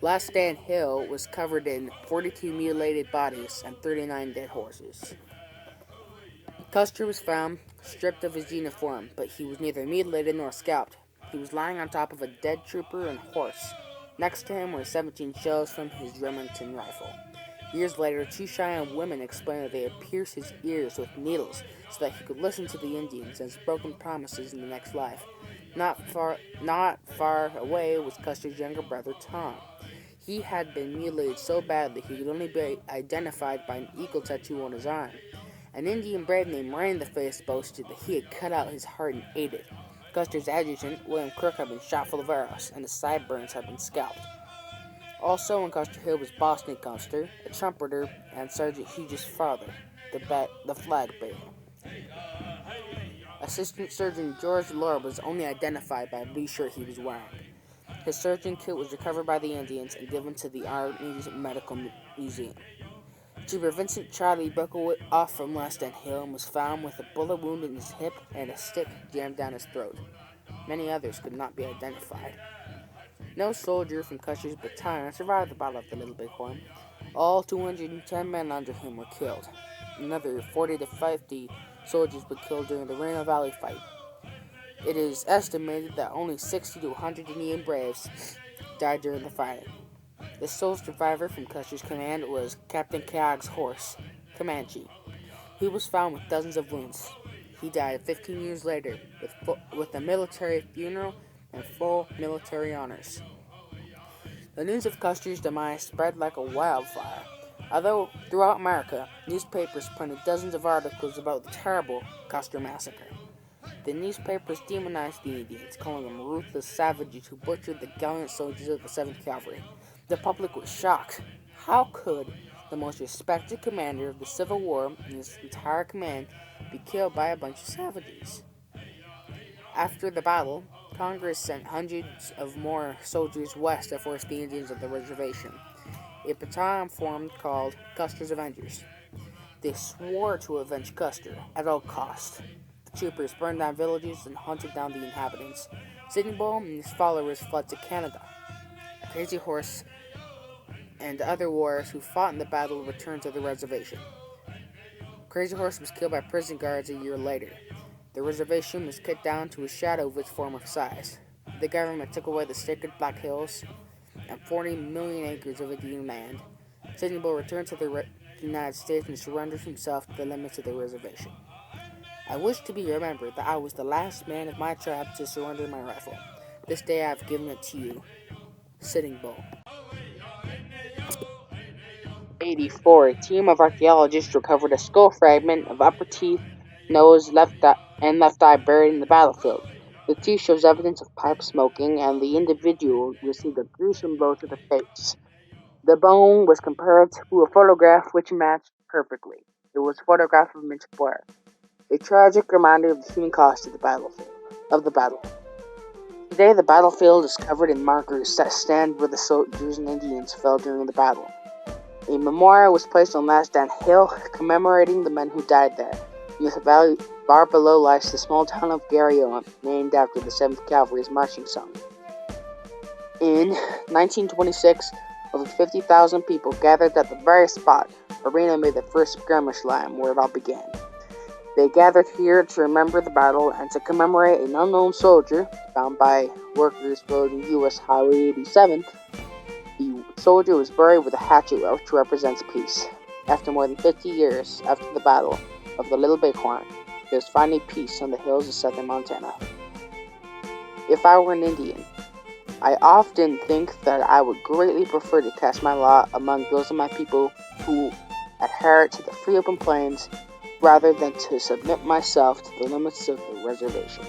Last Stand Hill was covered in 42 mutilated bodies and 39 dead horses. Custer was found, stripped of his uniform, but he was neither mutilated nor scalped. He was lying on top of a dead trooper and horse. Next to him were 17 shells from his Remington rifle. Years later, two Cheyenne women explained that they had pierced his ears with needles so that he could listen to the Indians and his broken promises in the next life. Not far away was Custer's younger brother, Tom. He had been mutilated so badly he could only be identified by an eagle tattoo on his arm. An Indian brave named Rain the Face boasted that he had cut out his heart and ate it. Custer's adjutant, William Crook, had been shot full of arrows, and his sideburns had been scalped. Also in Custer Hill was Boston Custer, a trumpeter, and Sergeant Huge's father, the flag bearer. Assistant Surgeon George Laura was only identified by a blue shirt he was wearing. His surgeon kit was recovered by the Indians and given to the Army's Medical Museum. Trooper Vincent Charlie broke off from Last Stand Hill and was found with a bullet wound in his hip and a stick jammed down his throat. Many others could not be identified. No soldier from Custer's battalion survived the Battle of the Little Bighorn. All 210 men under him were killed. Another 40 to 50 soldiers were killed during the Reno Valley fight. It is estimated that only 60 to 100 Indian braves died during the fighting. The sole survivor from Custer's command was Captain Keog's horse, Comanche. He was found with dozens of wounds. He died 15 years later with a military funeral and full military honors. The news of Custer's demise spread like a wildfire. Although throughout America, newspapers printed dozens of articles about the terrible Custer massacre. The newspapers demonized the Indians, calling them ruthless savages who butchered the gallant soldiers of the 7th Cavalry. The public was shocked. How could the most respected commander of the Civil War and his entire command be killed by a bunch of savages? After the battle, Congress sent hundreds of more soldiers west to force the Indians of the reservation. A battalion formed called Custer's Avengers. They swore to avenge Custer at all costs. The troopers burned down villages and hunted down the inhabitants. Sitting Bull and his followers fled to Canada. Crazy Horse and other warriors who fought in the battle returned to the reservation. Crazy Horse was killed by prison guards a year later. The reservation was cut down to a shadow of its former size. The government took away the sacred Black Hills and 40 million acres of Indian land. Sitting Bull returned to the United States and surrendered himself to the limits of the reservation. I wish to be remembered that I was the last man of my tribe to surrender my rifle. This day I have given it to you. Sitting Bull. 1984, a team of archaeologists recovered a skull fragment of upper teeth, nose, left eye buried in the battlefield. The teeth shows evidence of pipe smoking, and the individual received a gruesome blow to the face. The bone was compared to a photograph which matched perfectly. It was a photograph of Mitch Blair. A tragic reminder of the human cost of the battle. Today, the battlefield is covered in markers that stand where the soldiers and Indians fell during the battle. A memorial was placed on Last Stand Hill, commemorating the men who died there. In the valley far below lies the small town of Garryowen, named after the 7th Cavalry's marching song. In 1926, over 50,000 people gathered at the very spot where Reno made the first skirmish line where it all began. They gathered here to remember the battle and to commemorate an unknown soldier found by workers building U.S. Highway 87. The soldier was buried with a hatchet which represents peace. After more than 50 years after the Battle of the Little Bighorn, there's finally peace on the hills of southern Montana. If I were an Indian, I often think that I would greatly prefer to cast my lot among those of my people who adhere to the free open plains rather than to submit myself to the limits of the reservation.